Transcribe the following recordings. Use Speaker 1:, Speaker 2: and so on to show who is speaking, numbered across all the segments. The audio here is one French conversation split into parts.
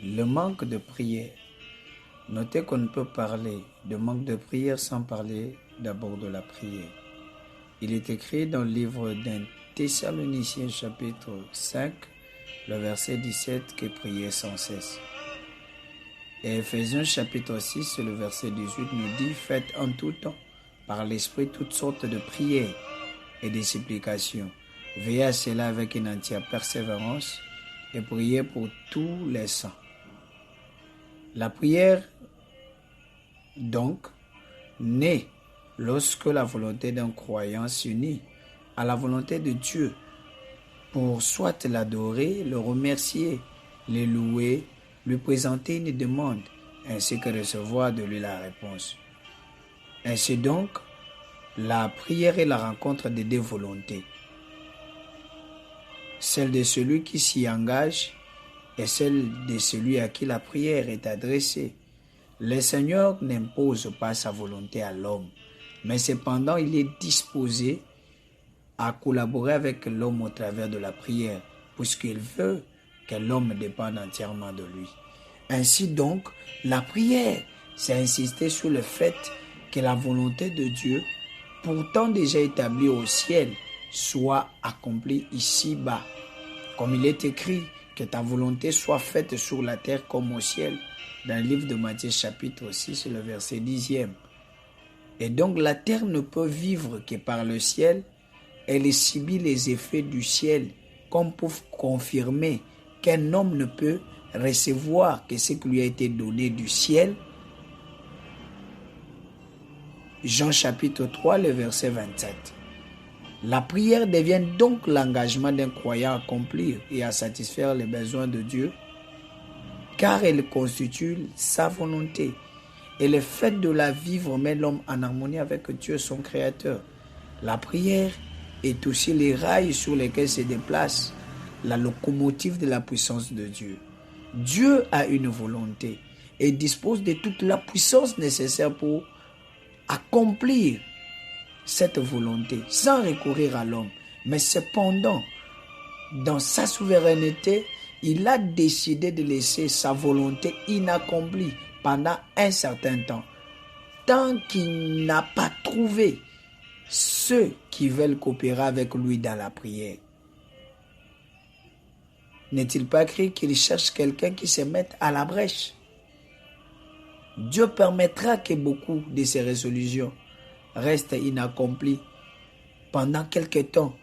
Speaker 1: Le manque de prière. Notez qu'on ne peut parler de manque de prière sans parler d'abord de la prière. Il est écrit dans le livre d'un Thessaloniciens chapitre 5, le verset 17, que priez sans cesse. Et Ephésiens chapitre 6, le verset 18 nous dit, faites en tout temps, par l'Esprit, toutes sortes de prières et de supplications. Veillez à cela avec une entière persévérance et priez pour tous les saints. La prière, donc, naît lorsque la volonté d'un croyant s'unit à la volonté de Dieu pour soit l'adorer, le remercier, le louer, lui présenter une demande, ainsi que recevoir de lui la réponse. Ainsi donc, la prière est la rencontre des deux volontés, celle de celui qui s'y engage et celle de celui à qui la prière est adressée. Le Seigneur n'impose pas sa volonté à l'homme, mais cependant il est disposé à collaborer avec l'homme au travers de la prière, puisqu'il veut que l'homme dépende entièrement de lui. Ainsi donc, la prière, c'est insister sur le fait que la volonté de Dieu, pourtant déjà établie au ciel, soit accomplie ici-bas. Comme il est écrit, que ta volonté soit faite sur la terre comme au ciel, dans le livre de Matthieu chapitre 6, le verset 10e. Et donc la terre ne peut vivre que par le ciel, elle subit les effets du ciel, comme pour confirmer qu'un homme ne peut recevoir que ce qui lui a été donné du ciel. Jean chapitre 3, le verset 27. La prière devient donc l'engagement d'un croyant à accomplir et à satisfaire les besoins de Dieu, car elle constitue sa volonté. Et le fait de la vivre met l'homme en harmonie avec Dieu, son Créateur. La prière est aussi les rails sur lesquels se déplace la locomotive de la puissance de Dieu. Dieu a une volonté et dispose de toute la puissance nécessaire pour accomplir cette volonté sans recourir à l'homme. Mais cependant, dans sa souveraineté, il a décidé de laisser sa volonté inaccomplie pendant un certain temps, tant qu'il n'a pas trouvé ceux qui veulent coopérer avec lui dans la prière. N'est-il pas écrit qu'il cherche quelqu'un qui se mette à la brèche? Dieu permettra que beaucoup de ses résolutions restent inaccomplies pendant quelque temps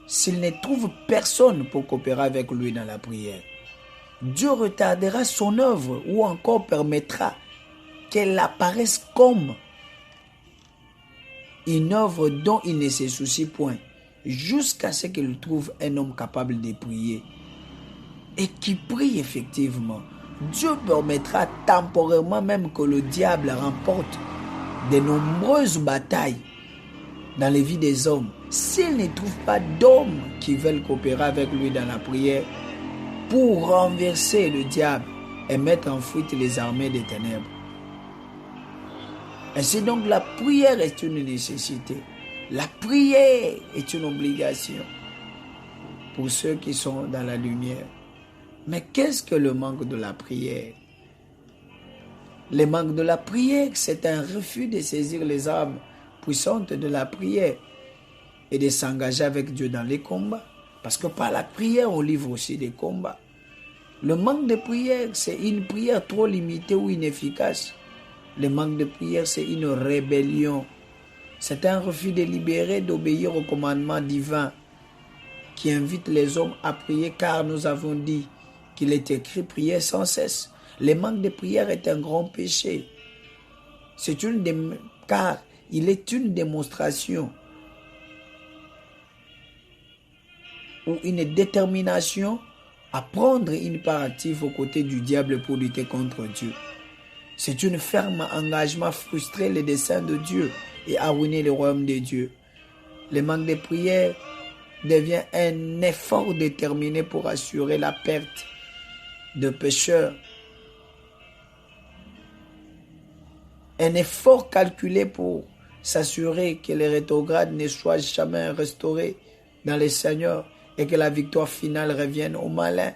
Speaker 1: s'il ne trouve personne pour coopérer avec lui dans la prière. Dieu retardera son œuvre ou encore permettra qu'elle apparaisse comme une œuvre dont il ne se soucie point, jusqu'à ce qu'il trouve un homme capable de prier et qui prie effectivement. Dieu permettra temporairement même que le diable remporte de nombreuses batailles dans les vies des hommes, s'il ne trouve pas d'hommes qui veulent coopérer avec lui dans la prière pour renverser le diable et mettre en fuite les armées des ténèbres. Ainsi donc, la prière est une nécessité. La prière est une obligation pour ceux qui sont dans la lumière. Mais qu'est-ce que le manque de la prière? Le manque de la prière, c'est un refus de saisir les armes puissantes de la prière et de s'engager avec Dieu dans les combats. Parce que par la prière, on livre aussi des combats. Le manque de prière, c'est une prière trop limitée ou inefficace. Le manque de prière, c'est une rébellion. C'est un refus délibéré d'obéir au commandement divin qui invite les hommes à prier, car nous avons dit qu'il est écrit prier sans cesse. Le manque de prière est un grand péché. Car il est une démonstration ou une détermination à prendre une part active aux côtés du diable pour lutter contre Dieu. C'est une ferme engagement à frustrer les desseins de Dieu et à ruiner le royaume de Dieu. Le manque de prière devient un effort déterminé pour assurer la perte de pécheurs. Un effort calculé pour s'assurer que les rétrogrades ne soient jamais restaurés dans le Seigneur et que la victoire finale revienne aux malins.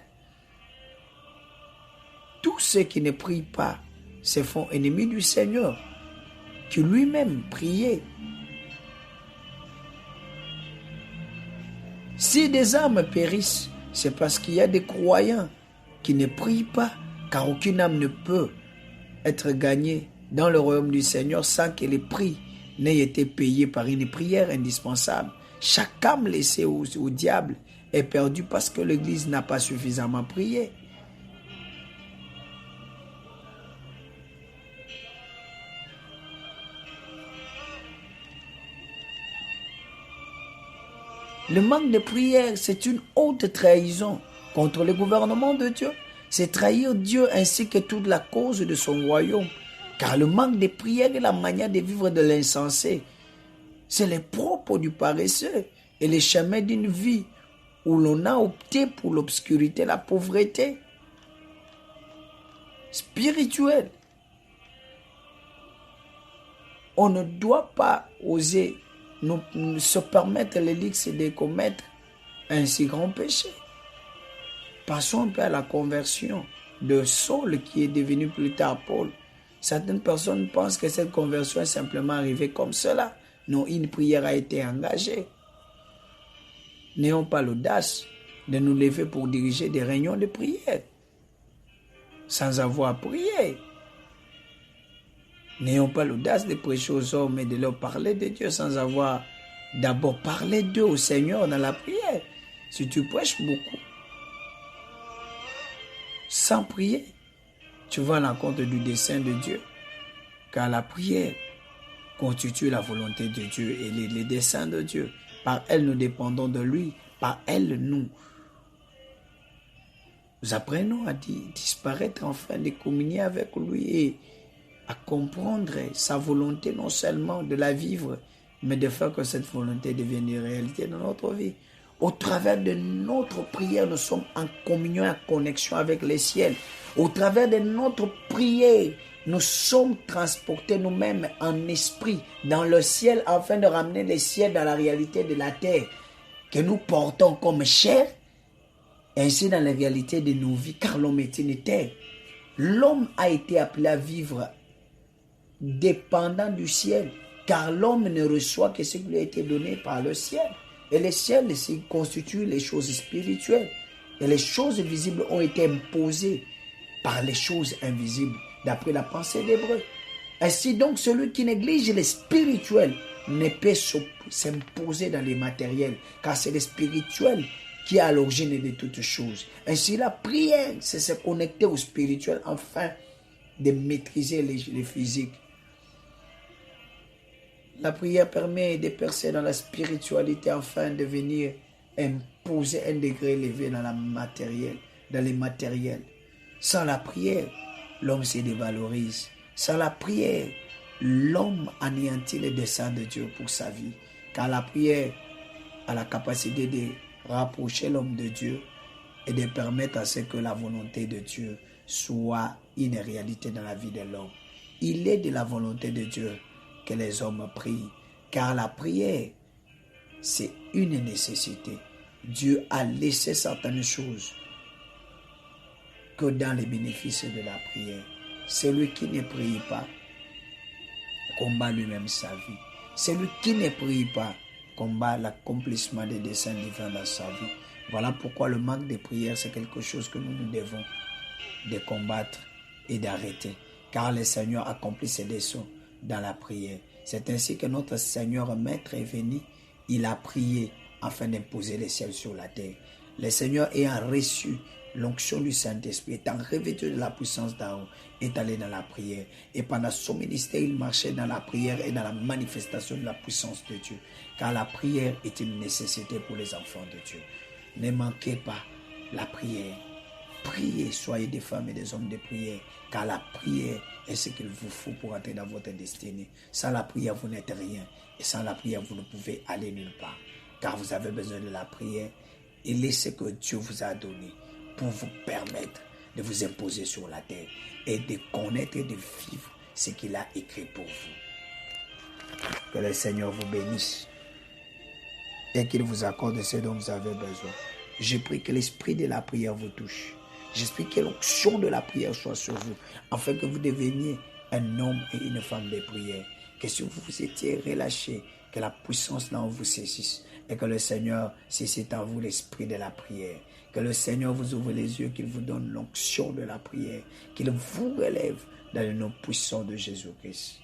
Speaker 1: tous ceux qui ne prient pas se font ennemis du Seigneur, qui lui-même priait. Si des âmes périssent, c'est parce qu'il y a des croyants qui ne prient pas, car aucune âme ne peut être gagnée dans le royaume du Seigneur sans que les prix n'aient été payés par une prière indispensable. Chaque âme laissée au diable est perdue parce que l'Église n'a pas suffisamment prié. Le manque de prière, c'est une haute trahison contre le gouvernement de Dieu. C'est trahir Dieu ainsi que toute la cause de son royaume. Car le manque de prière est la manière de vivre de l'insensé. C'est les propres du paresseux et les chemins d'une vie où l'on a opté pour l'obscurité, la pauvreté spirituelle. On ne doit pas oser nous se permettre le luxe de commettre un si grand péché. Passons un peu à la conversion de Saul qui est devenu plus tard Paul. Certaines personnes pensent que cette conversion est simplement arrivée comme cela. Non, une prière a été engagée. N'ayons pas l'audace de nous lever pour diriger des réunions de prière sans avoir prié. N'ayons pas l'audace de prêcher aux hommes et de leur parler de Dieu sans avoir d'abord parlé d'eux au Seigneur dans la prière. Si tu prêches beaucoup, sans prier, tu vas à l'encontre du dessein de Dieu. Car la prière constitue la volonté de Dieu et les desseins de Dieu. Par elle, nous dépendons de lui. Par elle, nous apprenons à disparaître enfin, de communier avec lui et à comprendre sa volonté, non seulement de la vivre, mais de faire que cette volonté devienne une réalité dans notre vie. Au travers de notre prière, nous sommes en communion, en connexion avec les ciels. Au travers de notre prière, nous sommes transportés nous-mêmes en esprit dans le ciel afin de ramener les ciels dans la réalité de la terre que nous portons comme chair, ainsi dans la réalité de nos vies, car l'homme est une terre. L'homme a été appelé à vivre dépendant du ciel, car l'homme ne reçoit que ce qui lui a été donné par le ciel. Et le ciel constitue les choses spirituelles. Et les choses visibles ont été imposées par les choses invisibles, d'après la pensée d'Hébreu. Ainsi donc, celui qui néglige les spirituels ne peut s'imposer dans les matériels, car c'est le spirituel qui est à l'origine de toutes choses. Ainsi, la prière, c'est se connecter au spirituel afin de maîtriser les physiques. La prière permet de percer dans la spiritualité afin de venir imposer un degré élevé dans les matériels. Sans la prière, l'homme se dévalorise. Sans la prière, l'homme anéantit les desseins de Dieu pour sa vie. Car la prière a la capacité de rapprocher l'homme de Dieu et de permettre à ce que la volonté de Dieu soit une réalité dans la vie de l'homme. Il est de la volonté de Dieu que les hommes prient, car la prière, c'est une nécessité. Dieu a laissé certaines choses que dans les bénéfices de la prière. Celui qui ne prie pas combat lui-même sa vie. Celui qui ne prie pas combat l'accomplissement des desseins divins dans sa vie. Voilà pourquoi le manque de prière, c'est quelque chose que nous devons de combattre et d'arrêter. Car le Seigneur accomplit ses desseins dans la prière. C'est ainsi que notre Seigneur Maître est venu. Il a prié afin d'imposer les ciels sur la terre. Le Seigneur ayant reçu l'onction du Saint-Esprit, étant revêtu de la puissance d'Aaron, est allé dans la prière. Et pendant son ministère, il marchait dans la prière et dans la manifestation de la puissance de Dieu. Car la prière est une nécessité pour les enfants de Dieu. Ne manquez pas la prière. Priez, soyez des femmes et des hommes de prière, car la prière est ce qu'il vous faut pour entrer dans votre destinée. Sans la prière, vous n'êtes rien. Et sans la prière, vous ne pouvez aller nulle part. Car vous avez besoin de la prière et laissez que Dieu vous a donné pour vous permettre de vous imposer sur la terre et de connaître et de vivre ce qu'il a écrit pour vous. Que le Seigneur vous bénisse et qu'il vous accorde ce dont vous avez besoin. Je prie que l'esprit de la prière vous touche, J'espère que l'onction de la prière soit sur vous, afin que vous deveniez un homme et une femme de prière. Que si vous étiez relâché, que la puissance là en vous saisisse et que le Seigneur saisisse en vous l'esprit de la prière. Que le Seigneur vous ouvre les yeux, qu'il vous donne l'onction de la prière, qu'il vous relève dans le nom puissant de Jésus-Christ.